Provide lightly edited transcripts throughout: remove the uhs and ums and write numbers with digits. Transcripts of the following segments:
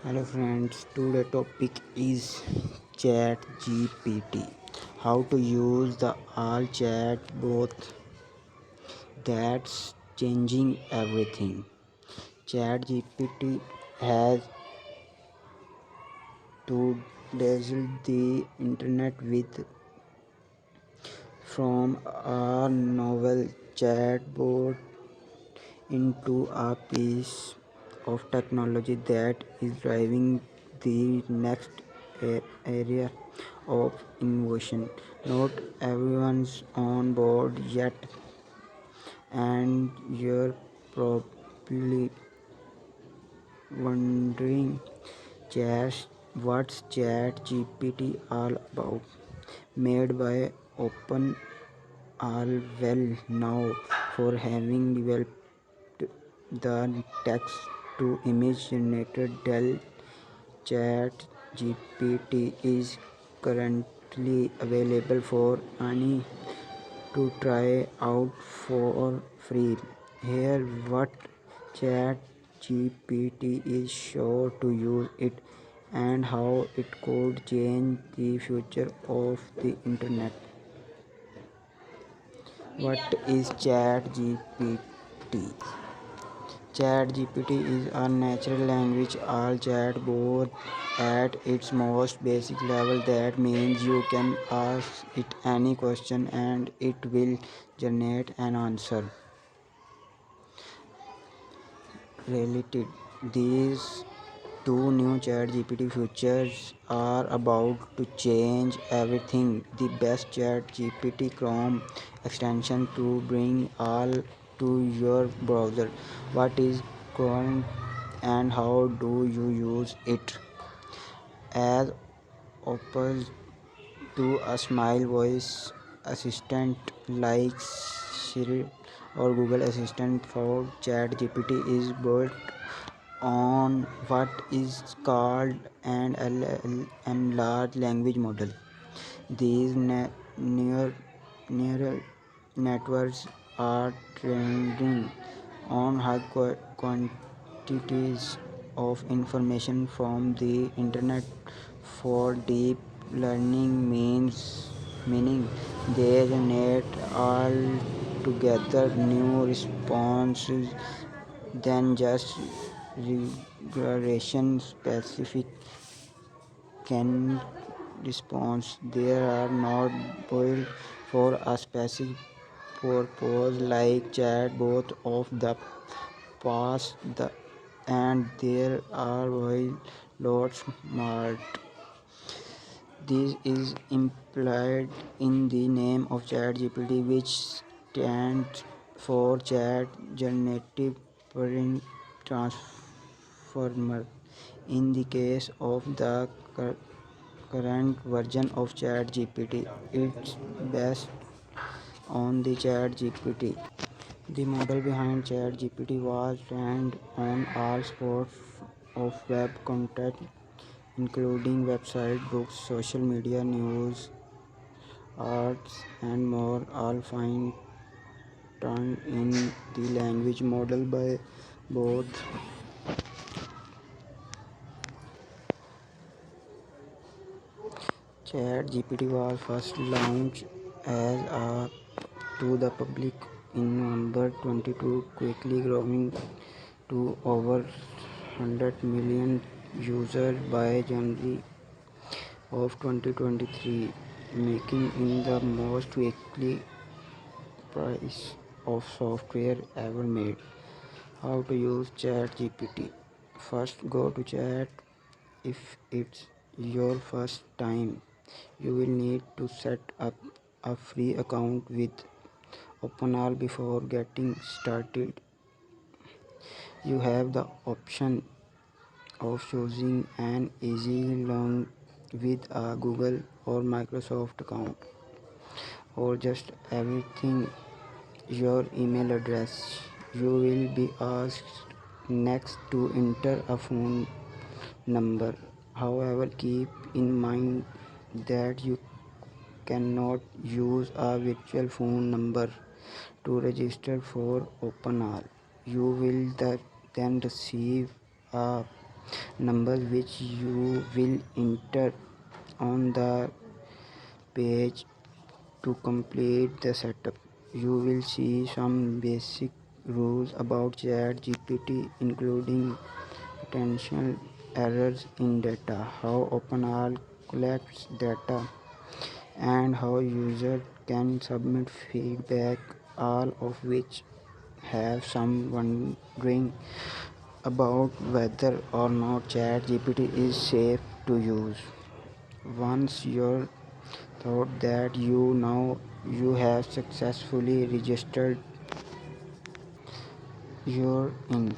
Hello friends, today topic is ChatGPT. How to use the all chatbot that's changing everything. ChatGPT has to dazzle the internet with from a novel chatbot into a piece of technology that is driving the next area of innovation. Not everyone's on board yet, and you're probably wondering just what's Chat GPT all about. Made by Open all well now for having developed the text to image generated Dell Chat GPT is currently available for any to try out for free. Here what Chat GPT is sure to use it and how it could change the future of the internet. What is Chat GPT? ChatGPT is a natural language all chatbot at its most basic level. That means you can ask it any question and it will generate an answer related. These two new ChatGPT features are about to change everything. The best ChatGPT Chrome extension to bring all to your browser. What is Chrome and how do you use it? As opposed to a smile voice assistant like Siri or Google Assistant, for ChatGPT is built on what is called an LLM, large language model. These neural networks are trained on high quantities of information from the internet. For deep learning meaning they generate altogether new responses than just regression specific can response. They are not built for a specific purpose like chatbot of the past and there are while lots smart. This is implied in the name of ChatGPT, which stands for Chat Generative Transformer. In the case of the current version of ChatGPT, it's based on the ChatGPT. The model behind ChatGPT was trained on all sorts of web content, including websites, books, social media, news, arts, and more, all fine tuned in the language model by both. ChatGPT was first launched as a to the public in November 22, quickly growing to over 100 million users by January of 2023, making it the most quickly price of software ever made. How to use ChatGPT? First, go to Chat. If it's your first time, you will need to set up a free account with OpenAI before getting started. You have the option of choosing an easy login with a Google or Microsoft account, or just everything your email address. You will be asked next to enter a phone number. However, keep in mind that you cannot use a virtual phone number to register for OpenAI. You will then receive a numbers which you will enter on the page to complete the setup. You will see some basic rules about ChatGPT, including potential errors in data, how OpenAI collects data, and how users can submit feedback, all of which have some wondering about whether or not ChatGPT is safe to use. Once you're thought that you know you have successfully registered your in.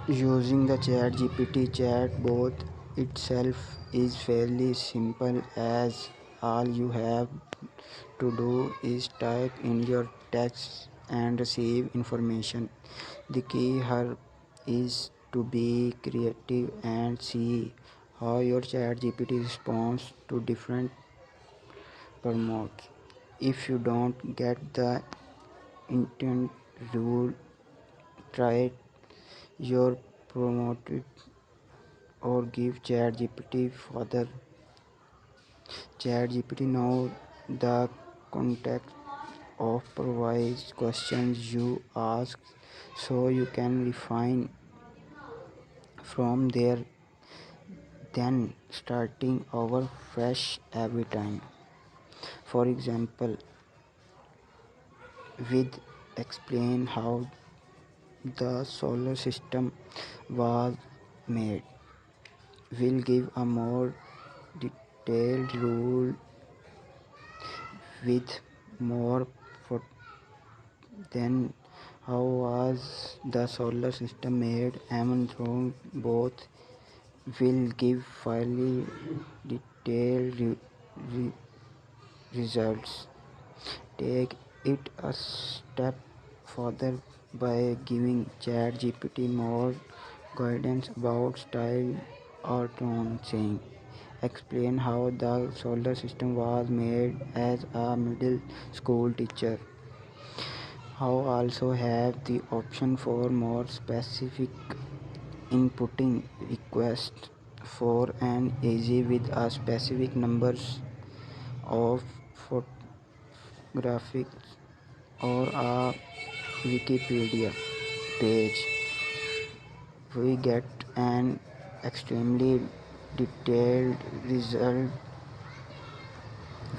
Using the ChatGPT chatbot itself is fairly simple, as all you have to do is type in your text and receive information. The key here is to be creative and see how your ChatGPT responds to different promotes. If you don't get the intent rule, try your promoted or give ChatGPT further. ChatGPT know the context of provides questions you ask, so you can refine from there, then starting over fresh every time. For example, with explain how the solar system was made. We'll give a more detailed rule with more for then how was the solar system made, and through both will give fairly detailed re- results. Take it a step further by giving ChatGPT more guidance about style or tone, saying, explain how the solar system was made as a middle school teacher. How also have the option for more specific inputting request for an easy with a specific numbers of graphics or a Wikipedia page. We get an extremely detailed result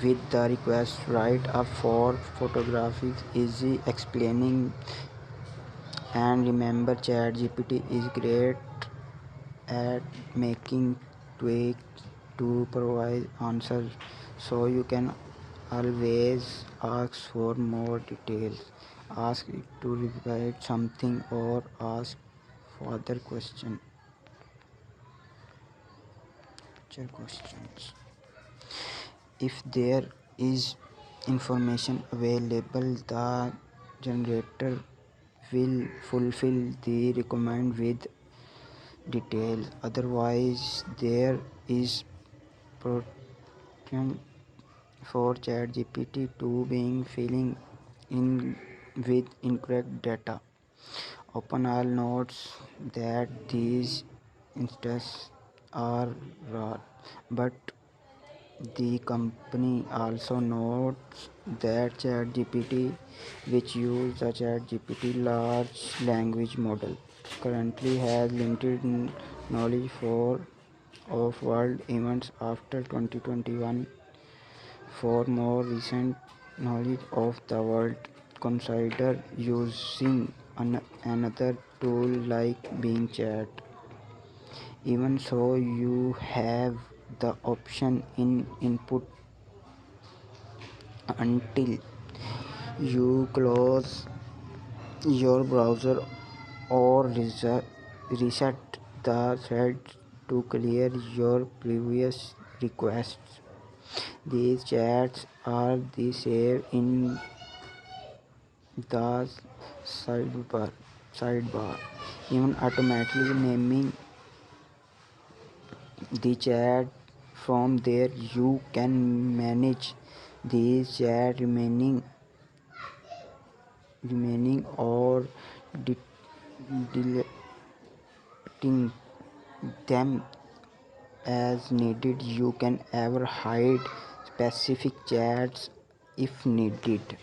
with the request right up for photographic easy explaining. And remember, ChatGPT is great at making tweaks to provide answers, so you can always ask for more details, ask it to repeat something, or ask further questions. If there is information available, the generator will fulfill the requirement with details. Otherwise, there is potential for ChatGPT to being filling in with incorrect data. OpenAI notes that these instances are rare, but the company also notes that ChatGPT, which uses the ChatGPT large language model, currently has limited knowledge of world events after 2021. For more recent knowledge of the world, consider using another tool like Bing Chat. Even so, you have the option in input until you close your browser or reset the thread to clear your previous requests. These chats are the saved in the sidebar. Even automatically naming the chat from there, you can manage these chat remaining or deleting them as needed. You can ever hide specific chats if needed.